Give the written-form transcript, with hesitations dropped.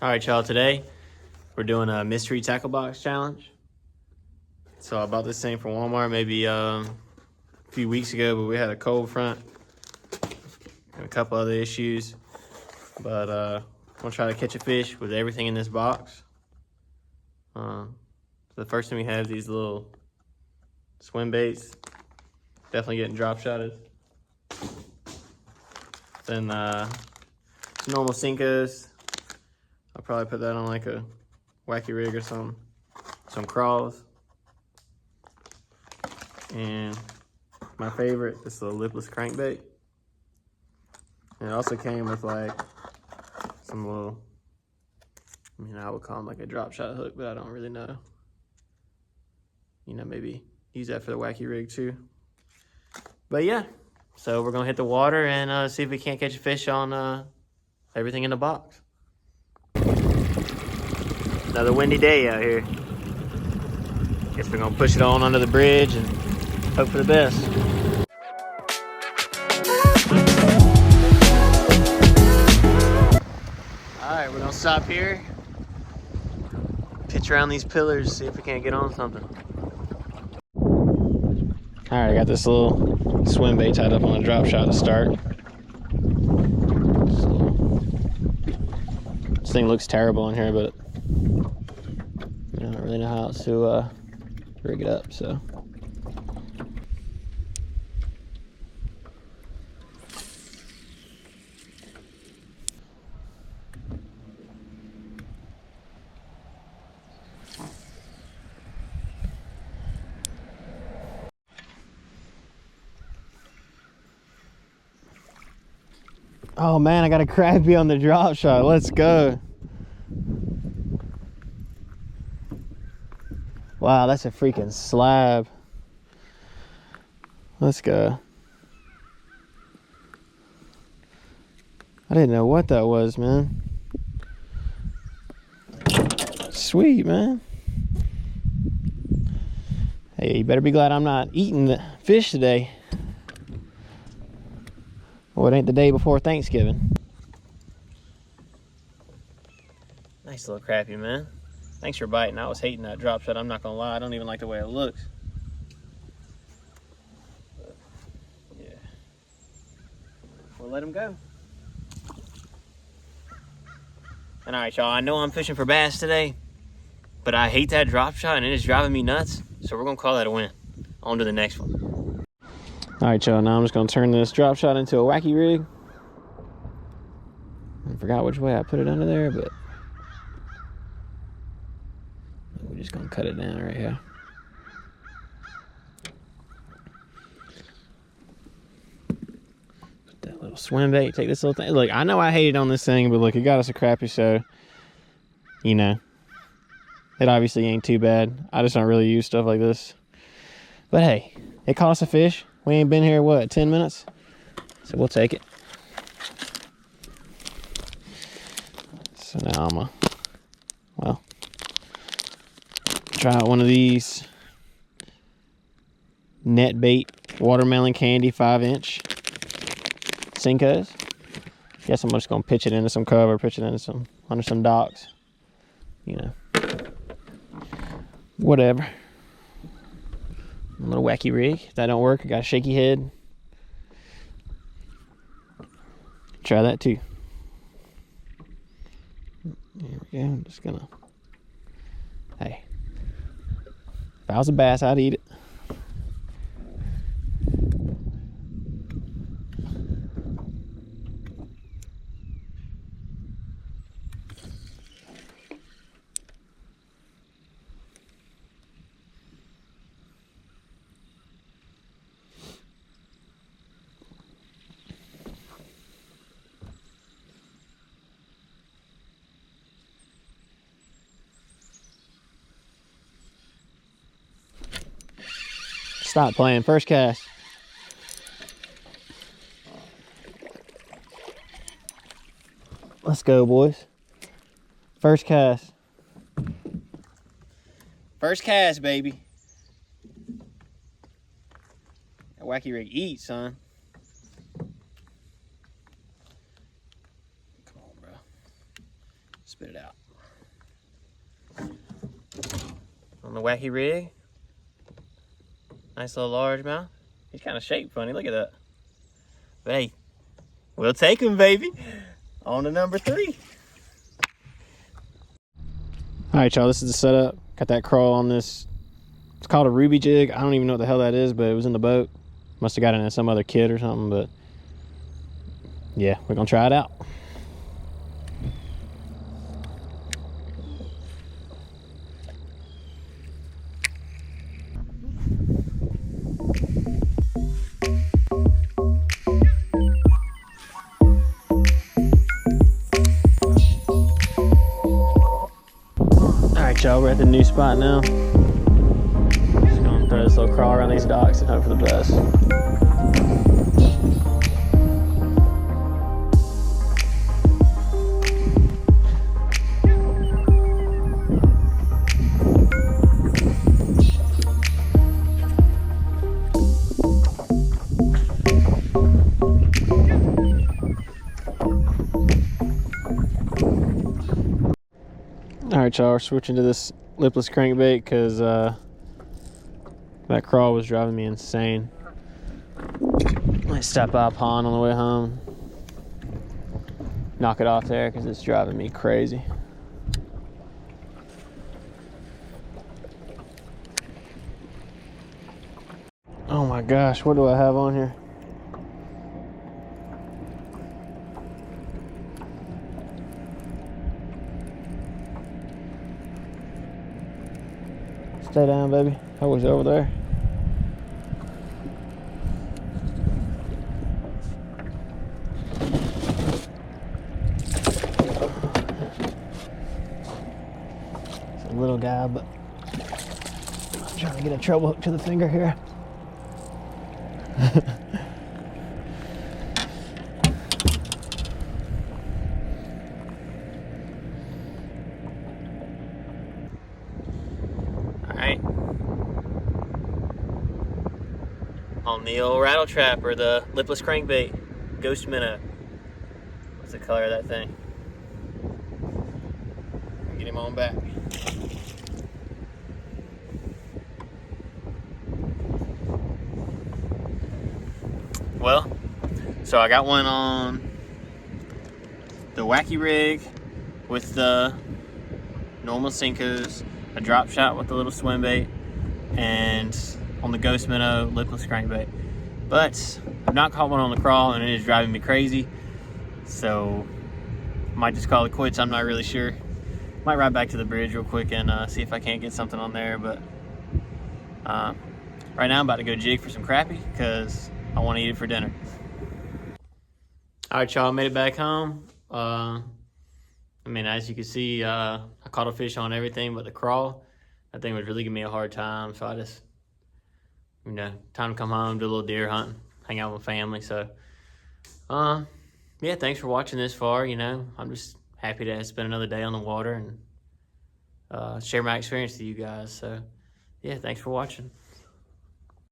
All right, y'all, today we're doing a mystery tackle box challenge. So I bought this thing from Walmart maybe a few weeks ago, but we had a cold front and a couple other issues. But I'm gonna try to catch a fish with everything in this box. The first thing we have these little swim baits, definitely getting drop shotted. Then some normal Senkos. I'll probably put that on like a wacky rig or something. Some crawls. And my favorite, this little lipless crankbait. And it also came with like some little, I would call them like a drop shot hook, but I don't really know. Maybe use that for the wacky rig too. But yeah, so we're gonna hit the water and see if we can't catch a fish on everything in the box. Another windy day out here. Guess we're gonna push it on under the bridge and hope for the best. All right, we're gonna stop here, pitch around these pillars, see if we can't get on something. All right, I got this little swim bait tied up on a drop shot to start. This thing looks terrible in here, but I don't really know how else to rig it up, so. Oh man, I got a crappie on the drop shot. Let's go. Wow, that's a freaking slab. Let's go. I didn't know what that was, man. Sweet, man. Hey, you better be glad I'm not eating the fish today. Well, it ain't the day before Thanksgiving. Nice little crappie, man. Thanks for biting. I was hating that drop shot. I'm not gonna lie. I don't even like the way it looks. But, yeah. We'll let him go. And all right, y'all. I know I'm fishing for bass today, but I hate that drop shot and it is driving me nuts. So we're gonna call that a win. On to the next one. All right, y'all. Now I'm just gonna turn this drop shot into a wacky rig. I forgot which way I put it under there, but we're just gonna cut it down right here. Put that little swim bait. Take this little thing. Look, I know I hated on this thing, but look, it got us a crappie, so it obviously ain't too bad. I just don't really use stuff like this. But hey, it caught us a fish. We ain't been here, what, 10 minutes? So we'll take it. So now I'm try out one of these net bait watermelon candy 5-inch Senkos. Guess I'm just gonna pitch it into some cover, pitch it into under some docks. Whatever. A little wacky rig. If that don't work, I got a shaky head. Try that too. There we go. I'm just gonna. Hey, if I was a bass, I'd eat it. Stop playing. First cast. Let's go, boys. First cast. First cast, baby. That wacky rig eats, son. Spit it out. On the wacky rig. Nice little largemouth. He's kind of shaped funny. Look at that. But hey, we'll take him, baby. On to number 3. All right, y'all. This is the setup. Got that crawl on this. It's called a ruby jig. I don't even know what the hell that is, but it was in the boat. Must have got it in some other kit or something, but yeah, we're gonna try it out. Alright y'all, we're at the new spot now. Just gonna throw this little crawl around these docks and hope for the best. Alright y'all, we're switching to this lipless crankbait because that crawl was driving me insane. Might stop by a pond on the way home. Knock it off there because it's driving me crazy. Oh my gosh, what do I have on here? Stay down, baby. I was over there. It's a little guy, but I'm trying to get a treble hook to the finger here. Alright. On the old rattle trap or the lipless crankbait, ghost minnow. What's the color of that thing? Get him on back. Well, so I got one on the wacky rig with the normal Senkos, a drop shot with the little swim bait, and on the ghost minnow lipless crankbait. But I've not caught one on the crawl and it is driving me crazy. So I might just call it quits. I'm not really sure. Might ride back to the bridge real quick and see if I can't get something on there. But right now I'm about to go jig for some crappie because I want to eat it for dinner. All right, y'all, made it back home. I mean, as you can see, I caught a fish on everything but the crawl. That thing was really giving me a hard time, so I just, you know, time to come home, do a little deer hunting, hang out with family. So, yeah, thanks for watching this far. You know, I'm just happy to spend another day on the water and share my experience with you guys. So, yeah, thanks for watching.